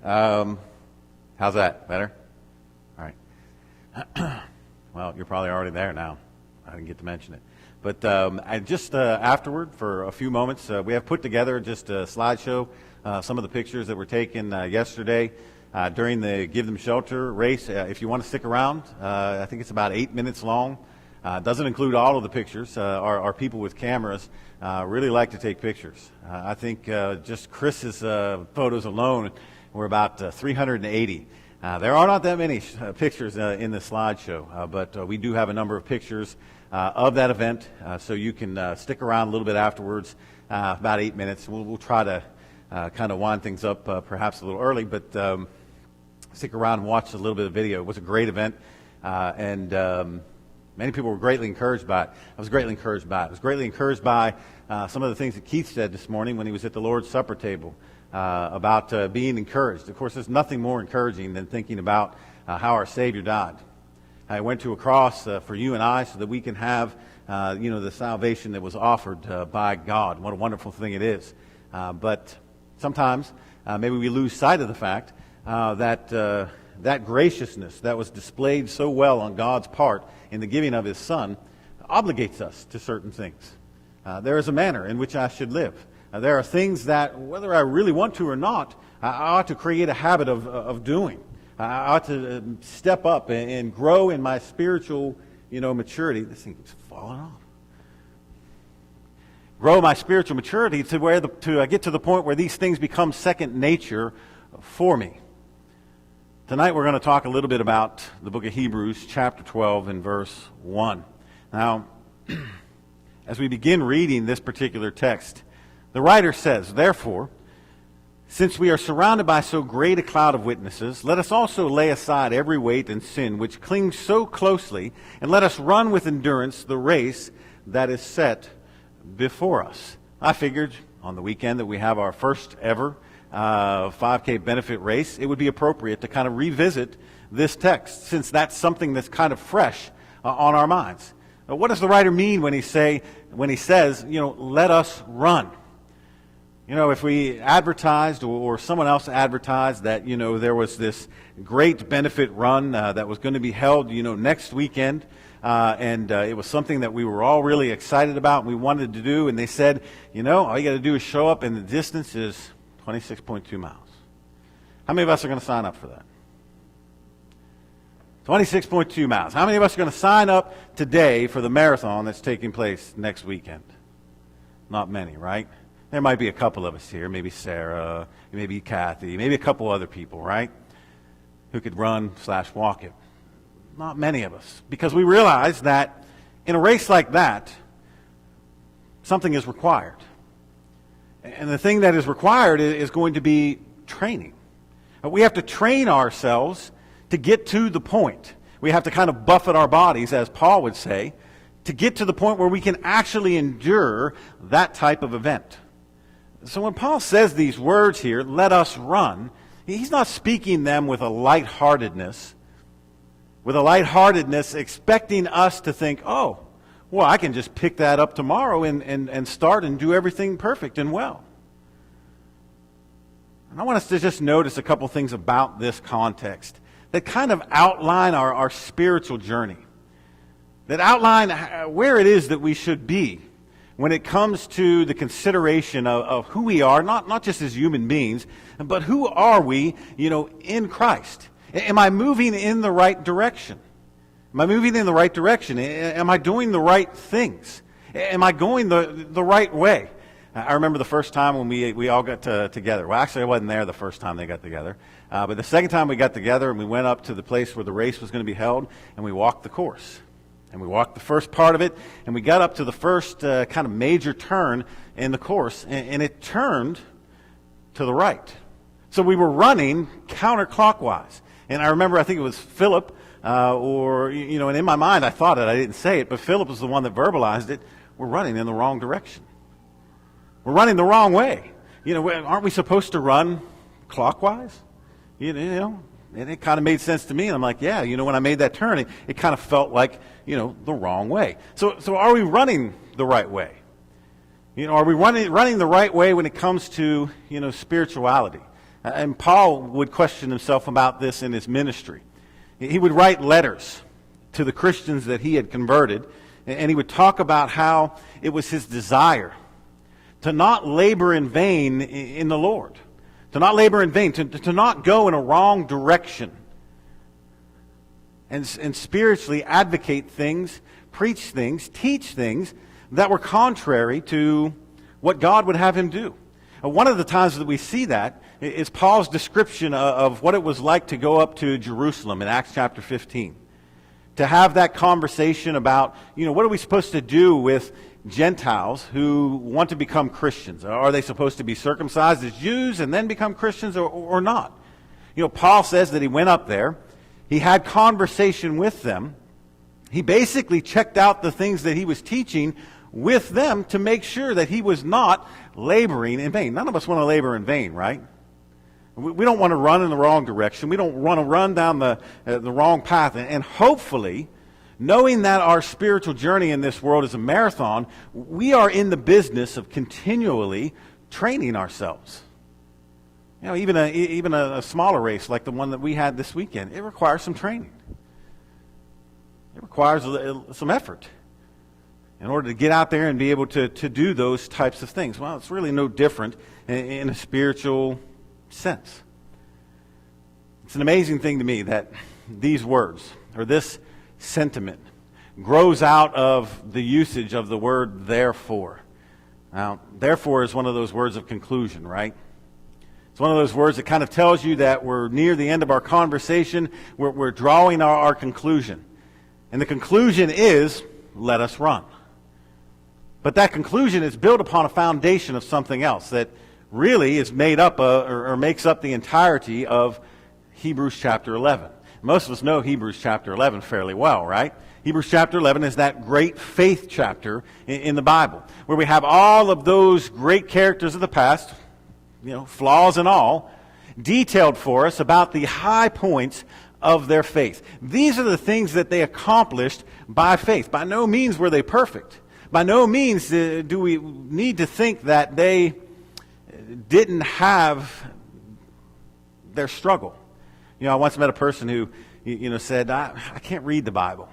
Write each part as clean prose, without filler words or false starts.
How's that? Better? All right. Well, you're probably already there now. I didn't get to mention it. But I just afterward, for a few moments, we have put together just a slideshow, some of the pictures that were taken yesterday during the Give Them Shelter race. If you want to stick around, I think it's about 8 minutes long. Doesn't include all of the pictures. Our people with cameras really like to take pictures. I think just Chris's photos alone were about 380. There are not that many pictures in the slideshow, but we do have a number of pictures of that event, so you can stick around a little bit afterwards, about 8 minutes. We'll try to kind of wind things up perhaps a little early, but stick around and watch a little bit of video. It was a great event, and many people were greatly encouraged by it. I was greatly encouraged by it. I was greatly encouraged by some of the things that Keith said this morning when he was at the Lord's Supper table about being encouraged. Of course, there's nothing more encouraging than thinking about how our Savior died. I went to a cross for you and I so that we can have, the salvation that was offered by God. What a wonderful thing it is. But sometimes maybe we lose sight of the fact that graciousness that was displayed so well on God's part in the giving of His Son obligates us to certain things. There is a manner in which I should live. There are things that, whether I really want to or not, I ought to create a habit of doing. I ought to step up and grow in my spiritual, maturity. This thing keeps falling off. Grow my spiritual maturity to get to the point where these things become second nature for me. Tonight we're going to talk a little bit about the book of Hebrews, chapter 12 and verse 1. Now, as we begin reading this particular text, the writer says, "Therefore, since we are surrounded by so great a cloud of witnesses, let us also lay aside every weight and sin which clings so closely, and let us run with endurance the race that is set before us." I figured on the weekend that we have our first ever 5K benefit race, it would be appropriate to kind of revisit this text, since that's something that's kind of fresh on our minds. What does the writer mean when he says, let us run? If we advertised or someone else advertised that, there was this great benefit run that was going to be held, next weekend, and it was something that we were all really excited about and we wanted to do, and they said, all you got to do is show up and the distance is 26.2 miles. How many of us are going to sign up for that? 26.2 miles. How many of us are going to sign up today for the marathon that's taking place next weekend? Not many, right? There might be a couple of us here, maybe Sarah, maybe Kathy, maybe a couple other people, right, who could run/walk it. Not many of us, because we realize that in a race like that, something is required. And the thing that is required is going to be training. We have to train ourselves to get to the point. We have to kind of buffet our bodies, as Paul would say, to get to the point where we can actually endure that type of event. So when Paul says these words here, let us run, he's not speaking them with a lightheartedness, expecting us to think, oh, well, I can just pick that up tomorrow and start and do everything perfect and well. And I want us to just notice a couple things about this context that kind of outline our spiritual journey, that outline where it is that we should be when it comes to the consideration of who we are, not just as human beings, but who are we, in Christ. Am I moving in the right direction? Am I moving in the right direction? Am I doing the right things? Am I going the right way? I remember the first time when we all got together. Well, actually, I wasn't there the first time they got together. But the second time we got together and we went up to the place where the race was going to be held, and we walked the course. And we walked the first part of it, and we got up to the first kind of major turn in the course, and it turned to the right. So we were running counterclockwise. And I remember, I think it was Philip, and in my mind I thought it, I didn't say it, but Philip was the one that verbalized it. We're running in the wrong direction. We're running the wrong way. Aren't we supposed to run clockwise? And it kind of made sense to me. And I'm like, yeah, when I made that turn, it kind of felt like, the wrong way. So are we running the right way? Are we running the right way when it comes to, spirituality? And Paul would question himself about this in his ministry. He would write letters to the Christians that he had converted, and he would talk about how it was his desire to not labor in vain in the Lord, to not labor in vain, to not go in a wrong direction, and spiritually advocate things, preach things, teach things that were contrary to what God would have him do. One of the times that we see that is Paul's description of what it was like to go up to Jerusalem in Acts chapter 15. To have that conversation about, what are we supposed to do with Gentiles who want to become Christians? Are they supposed to be circumcised as Jews and then become Christians or not? Paul says that he went up there. He had conversation with them. He basically checked out the things that he was teaching with them to make sure that he was not laboring in vain. None of us want to labor in vain, right? We don't want to run in the wrong direction. We don't want to run down the wrong path. And hopefully, knowing that our spiritual journey in this world is a marathon, we are in the business of continually training ourselves. Even a smaller race like the one that we had this weekend, it requires some training. It requires some effort in order to get out there and be able to do those types of things. Well, it's really no different in a spiritual sense. It's an amazing thing to me that these words, or this sentiment, grows out of the usage of the word therefore. Now, therefore is one of those words of conclusion, right? It's one of those words that kind of tells you that we're near the end of our conversation, we're drawing our conclusion. And the conclusion is, let us run. But that conclusion is built upon a foundation of something else that really is made up or makes up the entirety of Hebrews chapter 11. Most of us know Hebrews chapter 11 fairly well, right? Hebrews chapter 11 is that great faith chapter in the Bible, where we have all of those great characters of the past, flaws and all, detailed for us about the high points of their faith. These are the things that they accomplished by faith. By no means were they perfect. By no means do we need to think that they didn't have their struggle. I once met a person who, said, I can't read the Bible.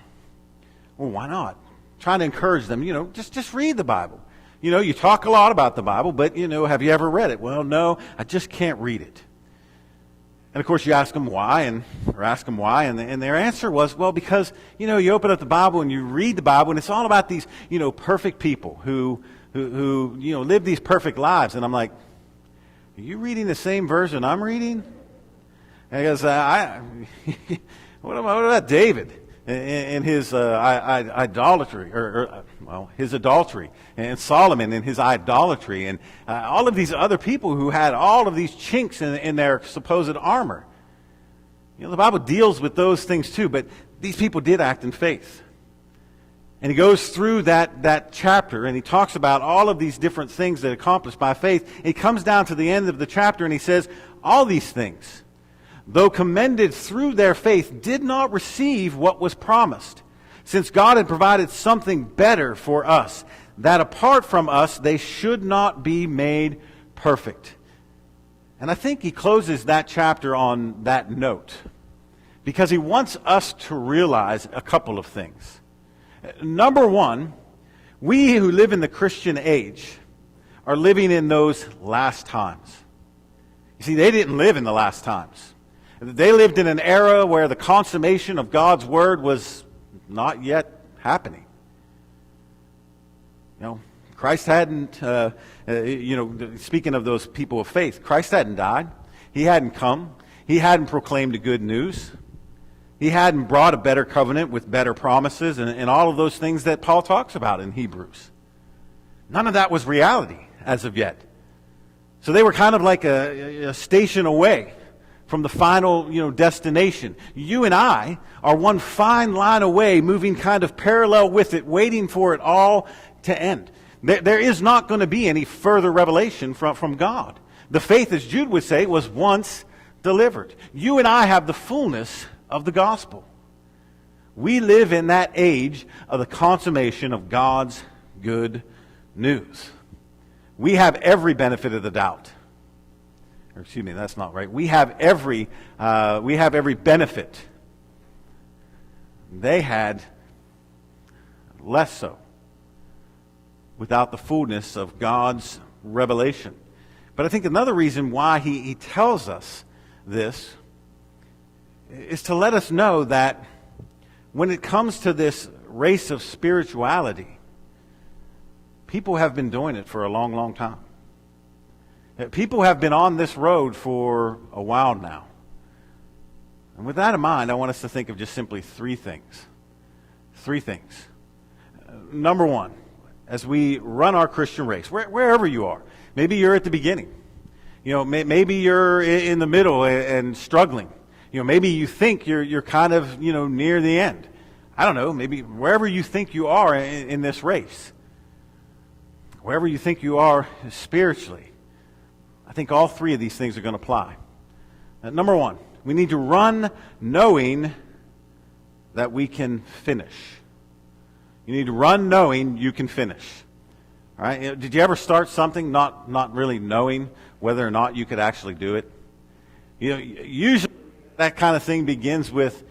Well, why not? Trying to encourage them, just read the Bible. You talk a lot about the Bible, but, have you ever read it? Well, no, I just can't read it. And, of course, you ask them why, and their answer was, well, because, you open up the Bible and you read the Bible, and it's all about these, perfect people who live these perfect lives. And I'm like, are you reading the same version I'm reading? And he goes, what about David and his idolatry, his adultery, and Solomon and his idolatry, and all of these other people who had all of these chinks in their supposed armor. The Bible deals with those things too, but these people did act in faith. And he goes through that chapter, and he talks about all of these different things that are accomplished by faith. And he comes down to the end of the chapter, and he says, all these things, though commended through their faith, did not receive what was promised, since God had provided something better for us, that apart from us they should not be made perfect. And I think he closes that chapter on that note, because he wants us to realize a couple of things. Number one, we who live in the Christian age are living in those last times. You see, they didn't live in the last times. They lived in an era where the consummation of God's Word was not yet happening. Christ hadn't, speaking of those people of faith, Christ hadn't died. He hadn't come. He hadn't proclaimed the good news. He hadn't brought a better covenant with better promises and all of those things that Paul talks about in Hebrews. None of that was reality as of yet. So they were kind of like a station away from the final, destination. You and I are one fine line away, moving kind of parallel with it, waiting for it all to end. There is not going to be any further revelation from God. The faith, as Jude would say, was once delivered. You and I have the fullness of the gospel. We live in that age of the consummation of God's good news. We have every benefit of the doubt. or excuse me, that's not right. We have every benefit. They had less so, without the fullness of God's revelation. But I think another reason why he tells us this is to let us know that when it comes to this race of spirituality, people have been doing it for a long, long time. People have been on this road for a while now. And with that in mind, I want us to think of just simply three things. Three things. Number one, as we run our Christian race, wherever you are, maybe you're at the beginning. Maybe you're in the middle and struggling. Maybe you think you're kind of, near the end. I don't know, maybe wherever you think you are in this race, wherever you think you are spiritually, I think all three of these things are going to apply. Number one, we need to run knowing that we can finish. You need to run knowing you can finish. All right? Did you ever start something not really knowing whether or not you could actually do it? Usually that kind of thing begins with,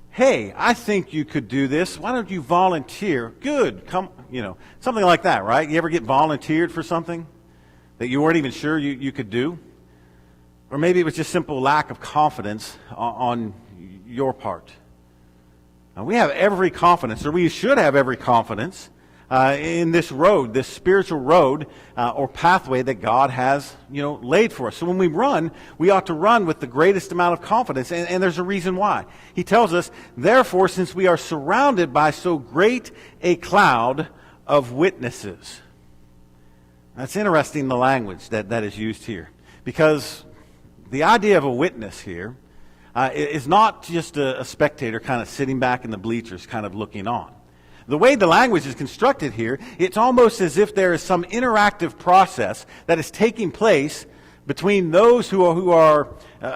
hey, I think you could do this. Why don't you volunteer? Good. Come, something like that, right? You ever get volunteered for something that you weren't even sure you could do? Or maybe it was just simple lack of confidence on your part. Now, we have every confidence, or we should have every confidence in this road, this spiritual road or pathway that God has, laid for us. So when we run, we ought to run with the greatest amount of confidence, and there's a reason why. He tells us, therefore, since we are surrounded by so great a cloud of witnesses. That's interesting, the language that is used here, because the idea of a witness here is not just a spectator kind of sitting back in the bleachers kind of looking on. The way the language is constructed here, it's almost as if there is some interactive process that is taking place between those who are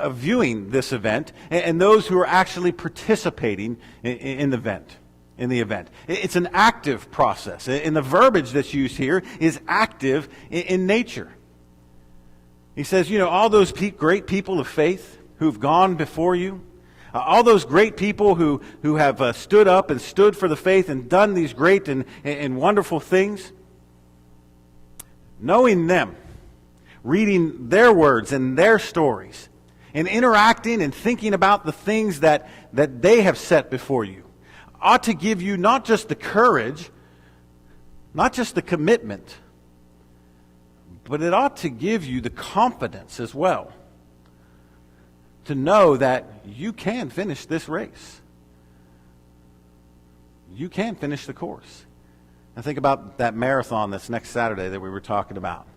viewing this event and those who are actually participating in the event. It's an active process, and the verbiage that's used here is active in nature. He says, all those great people of faith who've gone before you, all those great people who have stood up and stood for the faith and done these great and wonderful things, knowing them, reading their words and their stories, and interacting and thinking about the things that they have set before you, ought to give you not just the courage, not just the commitment, but it ought to give you the confidence as well to know that you can finish this race. You can finish the course. And think about that marathon that's next Saturday that we were talking about.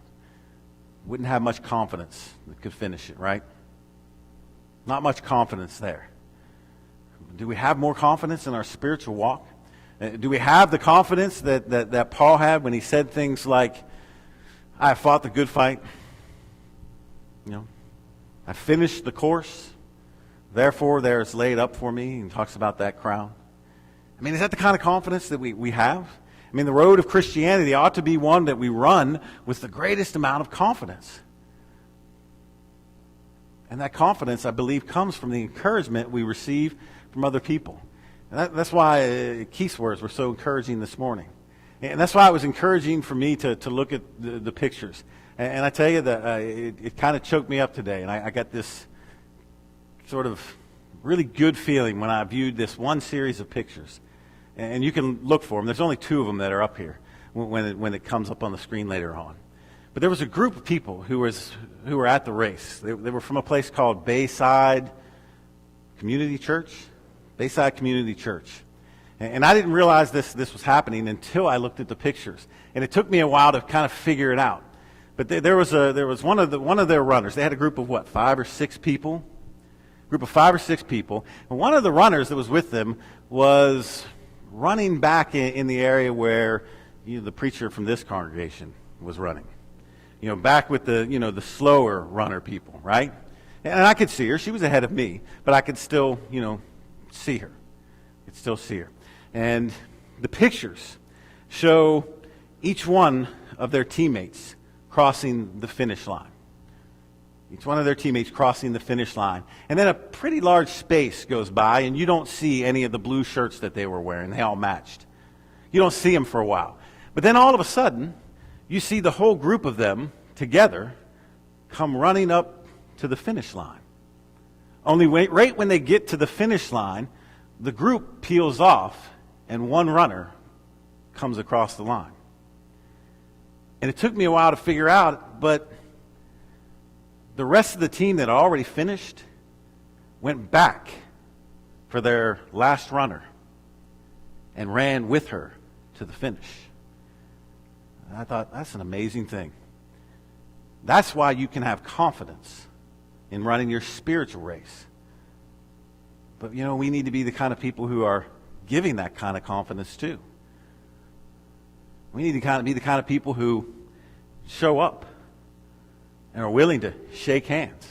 Wouldn't have much confidence that could finish it, right? Not much confidence there. Do we have more confidence in our spiritual walk? Do we have the confidence that Paul had when he said things like, I have fought the good fight. I finished the course. Therefore, there is laid up for me. And talks about that crown. Is that the kind of confidence that we have? The road of Christianity ought to be one that we run with the greatest amount of confidence. And that confidence, I believe, comes from the encouragement we receive from other people. And that's why Keith's words were so encouraging this morning. And that's why it was encouraging for me to look at the pictures. And I tell you that it kind of choked me up today. And I got this sort of really good feeling when I viewed this one series of pictures. And you can look for them. There's only 2 of them that are up here when it comes up on the screen later on. But there was a group of people who were at the race. They were from a place called Bayside Community Church. Bayside Community Church. And I didn't realize this was happening until I looked at the pictures. And it took me a while to kind of figure it out. But there was one of their runners. They had a group of 5 or 6 people? Group of 5 or 6 people. And one of the runners that was with them was running back in the area where the preacher from this congregation was running. Back with the slower runner people, right? And I could see her. She was ahead of me, but I could still, see her. I could still see her. And the pictures show each one of their teammates crossing the finish line. Each one of their teammates crossing the finish line. And then a pretty large space goes by, and you don't see any of the blue shirts that they were wearing. They all matched. You don't see them for a while. But then all of a sudden, you see the whole group of them together come running up to the finish line. Only right when they get to the finish line, the group peels off, and one runner comes across the line. And it took me a while to figure out, but the rest of the team that already finished went back for their last runner and ran with her to the finish. And I thought, that's an amazing thing. That's why you can have confidence in running your spiritual race. But, we need to be the kind of people who are giving that kind of confidence too. We need to be the kind of people who show up and are willing to shake hands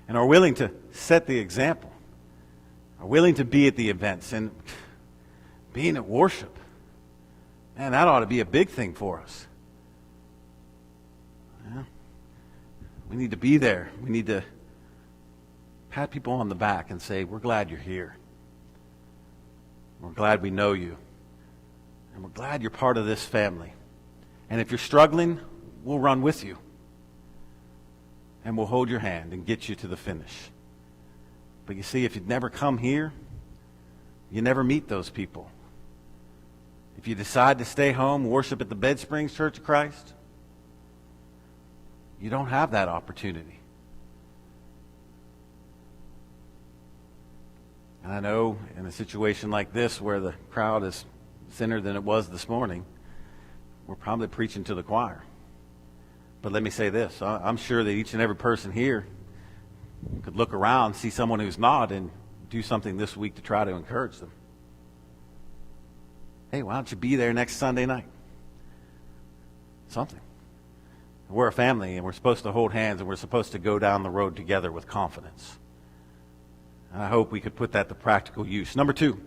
and are willing to set the example, are willing to be at the events and being at worship. Man, that ought to be a big thing for us. Yeah. We need to be there. We need to pat people on the back and say, we're glad you're here. We're glad we know you. And we're glad you're part of this family. And if you're struggling, we'll run with you. And we'll hold your hand and get you to the finish. But you see, if you'd never come here, you never meet those people. If you decide to stay home, worship at the Bed Springs Church of Christ, you don't have that opportunity. And I know in a situation like this where the crowd is thinner than it was this morning, we're probably preaching to the choir. But let me say this. I'm sure that each and every person here could look around, see someone who's not, and do something this week to try to encourage them. Hey, why don't you be there next Sunday night? Something. We're a family, and we're supposed to hold hands, and we're supposed to go down the road together with confidence. And I hope we could put that to practical use. Number 2,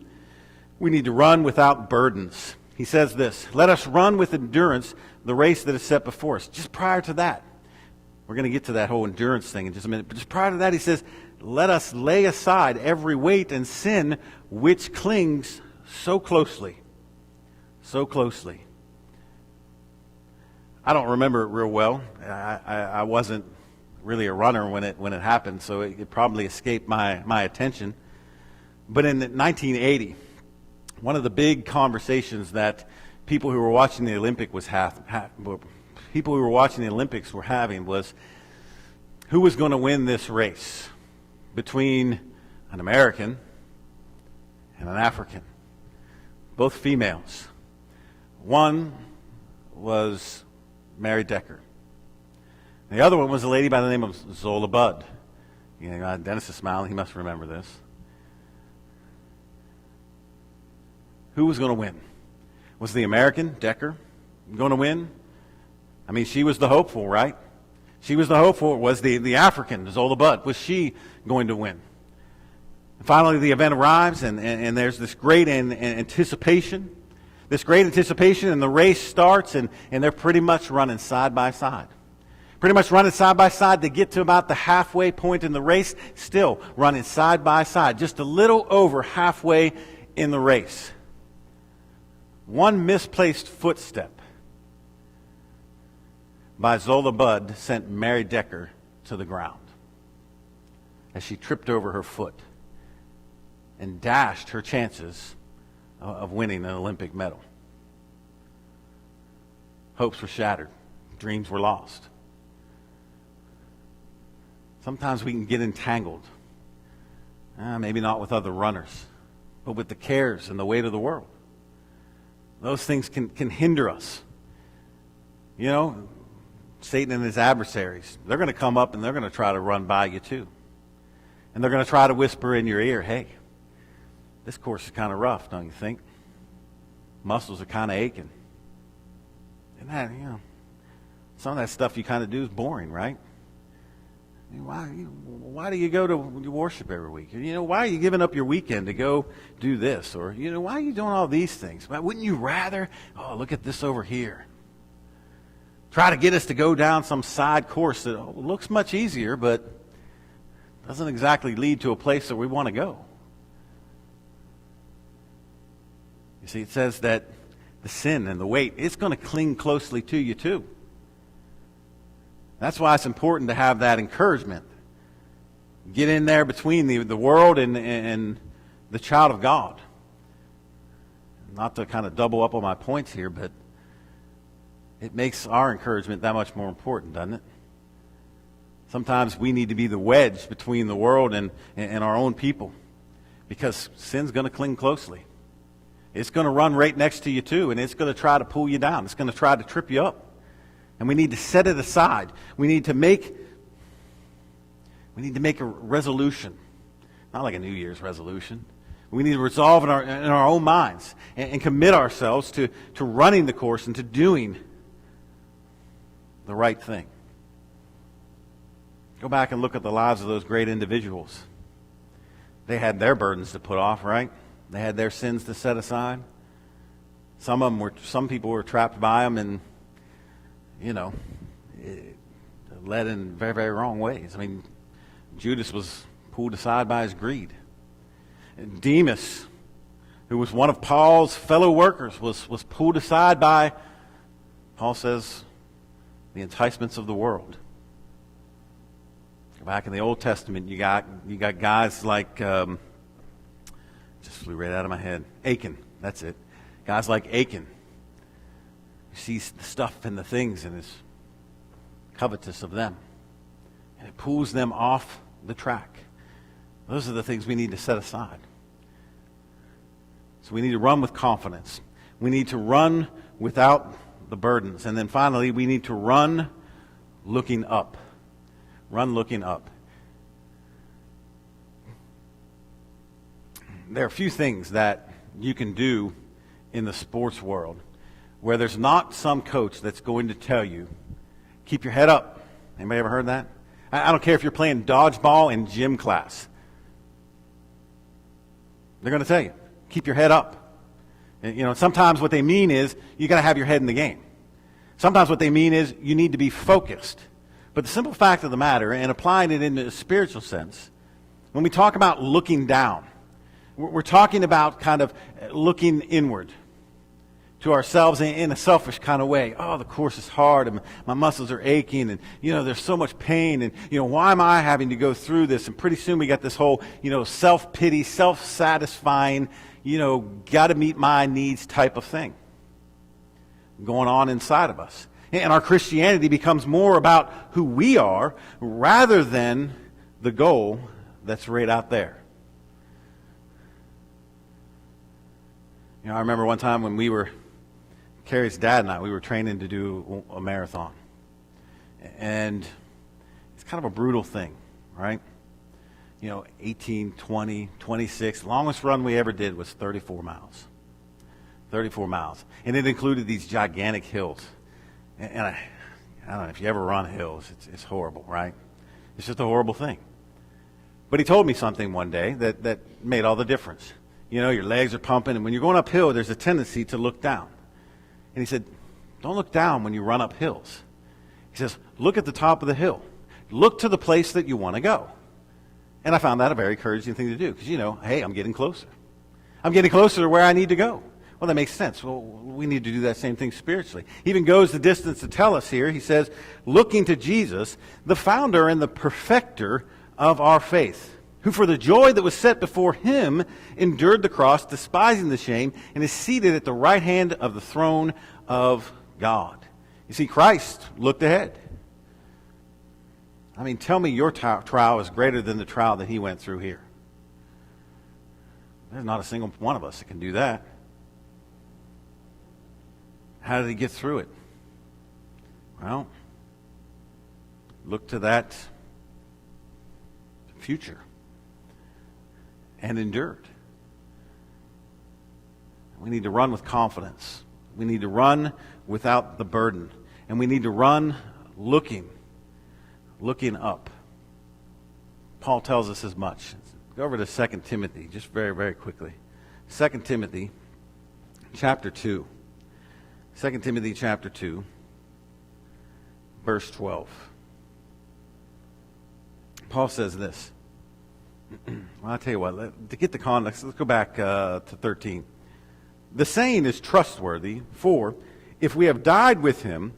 we need to run without burdens. He says this, let us run with endurance the race that is set before us. Just prior to that, we're going to get to that whole endurance thing in just a minute, but just prior to that, he says, let us lay aside every weight and sin which clings so closely. So closely. I don't remember it real well. I wasn't really a runner when it happened, so it probably escaped my attention. But in 1980, one of the big conversations that people who were watching the Olympics were having was who was going to win this race between an American and an African, both females. One was Mary Decker. The other one was a lady by the name of Zola Budd. Dennis is smiling. He must remember this. Who was going to win? Was the American, Decker, going to win? I mean, she was the hopeful, right? She was the hopeful. Was the African, Zola Budd, was she going to win? And finally, the event arrives, and there's this great anticipation. This great anticipation, and the race starts, and they're pretty much running side by side. Pretty much running side by side to get to about the halfway point in the race, still running side by side, just a little over halfway in the race. One misplaced footstep by Zola Budd sent Mary Decker to the ground as she tripped over her foot and dashed her chances of winning an Olympic medal. Hopes were shattered. Dreams were lost. Sometimes we can get entangled, maybe not with other runners, but with the cares and the weight of the world. Those things can hinder us. Satan and his adversaries, they're going to come up and they're going to try to run by you too. And they're going to try to whisper in your ear, hey, this course is kind of rough, don't you think? Muscles are kind of aching. And that, some of that stuff you kind of do is boring, right? Why do you go to worship every week? Why are you giving up your weekend to go do this? Or, why are you doing all these things? Wouldn't you rather? Oh, look at this over here. try to get us to go down some side course that looks much easier, but doesn't exactly lead to a place that we want to go. You see, it says that the sin and the weight, it's going to cling closely to you too. That's why it's important to have that encouragement. Get in there between the world and the child of God. Not to kind of double up on my points here, but it makes our encouragement that much more important, doesn't it? Sometimes we need to be the wedge between the world and our own people, because sin's going to cling closely. It's going to run right next to you too, and it's going to try to pull you down. It's going to try to trip you up. And we need to set it aside. We need to make a resolution. Not like a New Year's resolution. We need to resolve in our own minds and commit ourselves to running the course and to doing the right thing. Go back and look at the lives of those great individuals. They had their burdens to put off, right? They had their sins to set aside. Some people were trapped by them, and it led in very, very wrong ways. I mean, Judas was pulled aside by his greed. And Demas, who was one of Paul's fellow workers, was pulled aside by, Paul says, the enticements of the world. Back in the Old Testament, you got guys like, just flew right out of my head, Achan, that's it. Guys like Achan. He sees the stuff and the things and is covetous of them. And it pulls them off the track. Those are the things we need to set aside. So we need to run with confidence. We need to run without the burdens. And then finally, we need to run looking up. Run looking up. There are a few things that you can do in the sports world where there's not some coach that's going to tell you, keep your head up. Anybody ever heard that? I don't care if you're playing dodgeball in gym class. They're going to tell you, keep your head up. And, sometimes what they mean is you got to have your head in the game. Sometimes what they mean is you need to be focused. But the simple fact of the matter, and applying it in a spiritual sense, when we talk about looking down, we're talking about kind of looking inward to ourselves in a selfish kind of way. Oh, the course is hard, and my muscles are aching, and, there's so much pain, and, why am I having to go through this? And pretty soon we got this whole, self-pity, self-satisfying, got to meet my needs type of thing going on inside of us. And our Christianity becomes more about who we are rather than the goal that's right out there. I remember one time when Carrie's dad and I, we were training to do a marathon. And it's kind of a brutal thing, right? 18, 20, 26. The longest run we ever did was 34 miles. 34 miles. And it included these gigantic hills. And I don't know, if you ever run hills, it's horrible, right? It's just a horrible thing. But he told me something one day that made all the difference. Your legs are pumping, and when you're going uphill, there's a tendency to look down. And he said, don't look down when you run up hills. He says, look at the top of the hill. Look to the place that you want to go. And I found that a very encouraging thing to do, because, hey, I'm getting closer. I'm getting closer to where I need to go. Well, that makes sense. Well, we need to do that same thing spiritually. He even goes the distance to tell us here. He says, looking to Jesus, the founder and the perfecter of our faith, who for the joy that was set before him endured the cross, despising the shame, and is seated at the right hand of the throne of God. You see, Christ looked ahead. I mean, tell me your trial is greater than the trial that he went through here. There's not a single one of us that can do that. How did he get through it? Well, look to that future and endured. We need to run with confidence. We need to run without the burden. And we need to run looking up. Paul tells us as much. Go over to 2 Timothy, just very, very quickly. 2 Timothy chapter 2. 2 Timothy chapter 2. verse 12. Paul says this. Well, I'll tell you what, to get the context, let's go back to 13. The saying is trustworthy, for if we have died with him,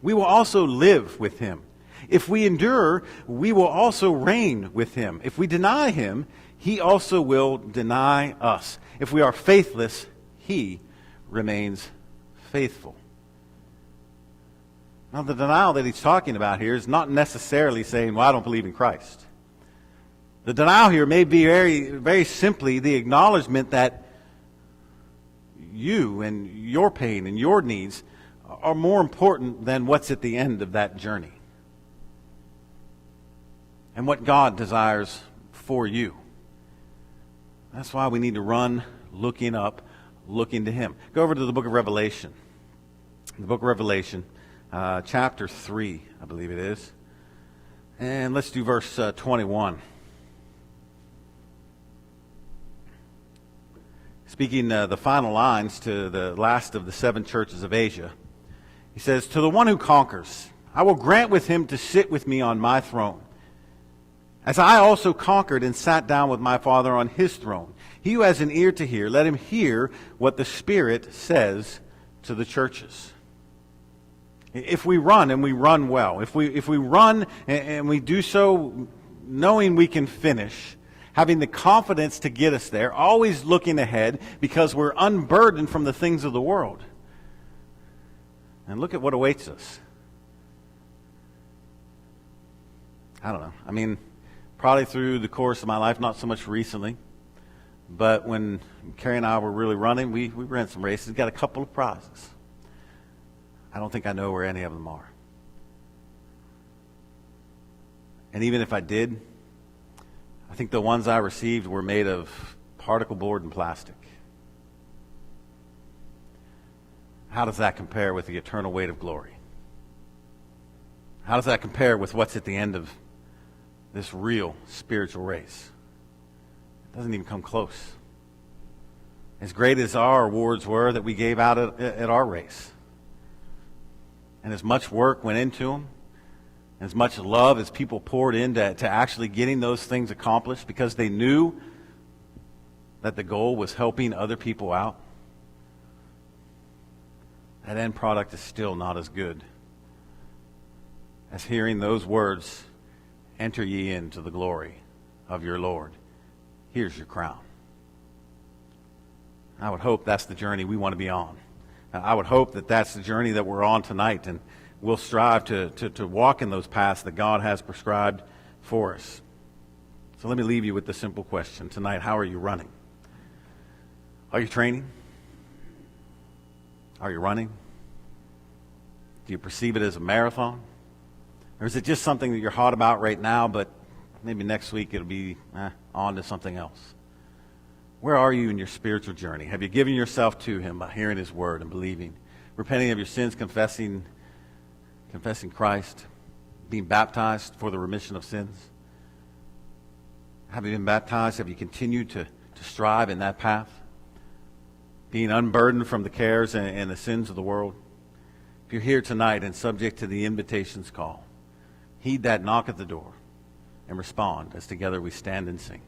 we will also live with him. If we endure, we will also reign with him. If we deny him, he also will deny us. If we are faithless, he remains faithful. Now, the denial that he's talking about here is not necessarily saying, well, I don't believe in Christ. The denial here may be very, very simply the acknowledgement that you and your pain and your needs are more important than what's at the end of that journey and what God desires for you. That's why we need to run looking up, looking to him. Go over to the book of Revelation. The book of Revelation, chapter 3, I believe it is. And let's do verse 21. Speaking the final lines to the last of the 7 churches of Asia, he says, "To the one who conquers, I will grant with him to sit with me on my throne, as I also conquered and sat down with my Father on his throne. He who has an ear to hear, let him hear what the Spirit says to the churches." If we run, and we run well, if we run and we do so knowing we can finish, having the confidence to get us there, always looking ahead because we're unburdened from the things of the world. And look at what awaits us. I don't know. I mean, probably through the course of my life, not so much recently, but when Carrie and I were really running, we ran some races, got a couple of prizes. I don't think I know where any of them are. And even if I did, I think the ones I received were made of particle board and plastic. How does that compare with the eternal weight of glory? How does that compare with what's at the end of this real spiritual race? It doesn't even come close. As great as our awards were that we gave out at our race, and as much work went into them, as much love as people poured into actually getting those things accomplished because they knew that the goal was helping other people out, that end product is still not as good as hearing those words, "Enter ye into the glory of your Lord. Here's your crown." I would hope that's the journey we want to be on. I would hope that that's the journey that we're on tonight, and we'll strive to walk in those paths that God has prescribed for us. So let me leave you with the simple question tonight. How are you running? Are you training? Are you running? Do you perceive it as a marathon? Or is it just something that you're hot about right now, but maybe next week it'll be on to something else? Where are you in your spiritual journey? Have you given yourself to him by hearing his word and believing, repenting of your sins, confessing Christ, being baptized for the remission of sins? Have you been baptized? Have you continued to strive in that path? Being unburdened from the cares and the sins of the world? If you're here tonight and subject to the invitation's call, heed that knock at the door and respond as together we stand and sing.